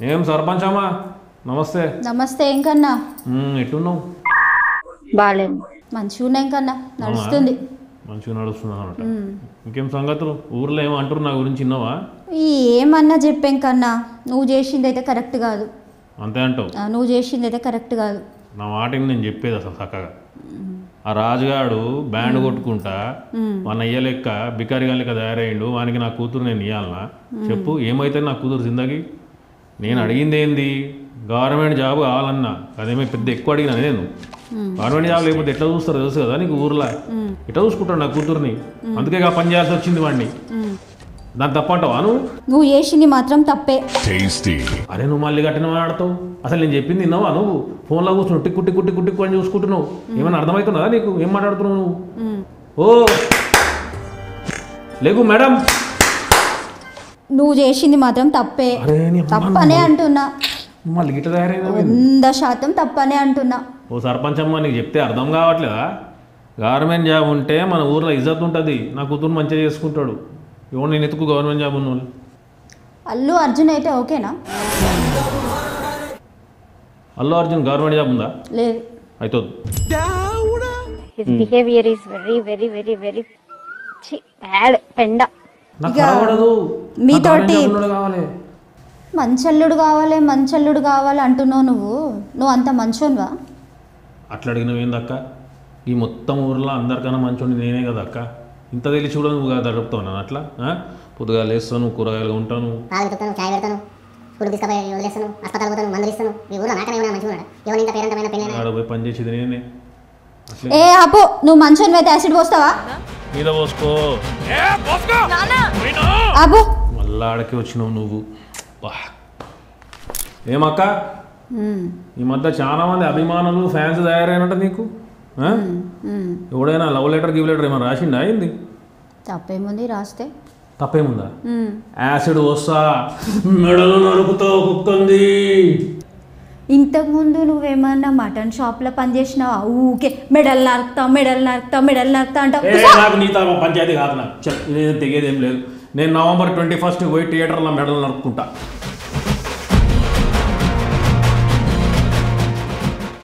ఏం సర్పంచ్ అమ్మా నమస్తే. నమస్తే. ఏం కన్నా ఎట్టున్నావు? బాగాలేదు. మంచిగా ఉన్నాయి కన్నా, నడుస్తుంది. మంచిగా నడుస్తుంది అన్నమాట. ఇంకేం సంగతులు? ఊర్లో ఏమో అంటారు నా గురించి విన్నావా? ఏమన్నా చెప్పాం కన్నా, నువ్వు చేసింది అయితే కరెక్ట్ కాదు. అంతే అంటావు? నువ్వు చేసింది అయితే కరెక్ట్ కాదు. నా మాటకి నేను చెప్పేది అసలు చక్కగా. ఆ రాజుగాడు బ్యాండ్ కొట్టుకుంటా మన అయ్య లెక్క బికారిగా లెక్క తయారయ్యిండు. వానికి నా కూతురు నేను ఇవ్వాలనా? చెప్పు, ఏమైతే నా కూతురు జిందగీ? నేను అడిగింది ఏంది? గవర్నమెంట్ జాబ్ కావాలన్నా. అదేమో పెద్ద ఎక్కువ అడిగినా నేను. గవర్నమెంట్ జాబ్ లేకపోతే ఎట్లా చూస్తారు తెలుసు కదా నీకు? ఊర్లో ఎట్లా చూసుకుంటాడు నా కూతుర్ని? అందుకే పని చేయాల్సి వచ్చింది వాడిని. దాన్ని తప్పంటావా నువ్వు చేసింది మాత్రం తప్పే. అరే నువ్వు మళ్ళీ కట్టిన మాట్లాడతావు? అసలు నేను చెప్పింది విన్నావా నువ్వు? ఫోన్లో కూర్చున్నావు టిక్కు టిక్కు టిక్కు టిక్కు అని చూసుకుంటున్నావు. ఏమైనా అర్థమవుతున్నదా నీకు? ఏం మాట్లాడుతున్నావు నువ్వు? ఓ లేకు మేడం, నువ్వు చేసింది మాత్రం తప్పే. తప్పనే అంటున్నా. మళ్ళీ గిట్ట తయారైందా? 100% తప్పనే అంటున్నా. ఓ సర్పంచ్ అమ్మ, నీకు చెప్తే అర్థం కావట్లేదా? గవర్నమెంట్ జాబ్ ఉంటే మన ఊర్లో ఇజ్జత్ ఉంటుంది. నా కూతురు మంచిగా చేసుకుంటాడు. ఎవరు నేను ఎత్తుకు గవర్నమెంట్ జాబ్ ఉన్న వాళ్ళు. అల్లు అర్జున్ అయితే ఓకేనా? అల్లు అర్జున్ గవర్నమెంట్ జాబ్ ఉందా? లేదు. అవుతుంది. His behavior is very, very, very, very bad. పెండ. మీతోటి మంచల్లుడు కావాలి మంచల్లుడు కావాలి అంటున్నావు. నువ్వు అంత మంచోన్వా? అట్లా అడిగినవి ఏందక్క? ఈ మొత్తం ఊర్లో అందరికన్నా మంచోని నేనే కదా అక్క. ఇంత తెలిసి కూడా నువ్వు కదా దడుపుతావు నన్ను అట్లా. పొద్దుగా లేస్తాను, కూరగాయలు ఉంటాను, పోయి పని చేసేది నేనే. ఏ ఆపో, నువ్వు మంచోని అయితే యాసిడ్ పోస్తావా? మీద పోసుకో. ఆపో, మళ్ళా ఆడకి వచ్చినావు నువ్వు. ఏమక్క, ఈ మధ్య చాలా మంది అభిమానులు ఫ్యాన్స్ తయారైనట్టు నీకు. ఎవడైనా లవ్ లెటర్ గివ్ లెటర్ ఏమైనా రాసిండా? అయింది తప్పేముంది? రాస్తే తప్పేముందా? యాసిడ్ వస్తా మెడలు నరుకుతావు కుక్కంది. ఇంతకుముందు నువ్వేమన్నా మటన్ షాప్లో పనిచేసినావా? ఊకే మెడల్ నరుకుతా అంటావు. నాకు నీతో పంచాయతీ కాదు. నాకు నేను తెగేదేం లేదు. నేను November 21 పోయి థియేటర్లో మెడలు నరుక్కుంటా.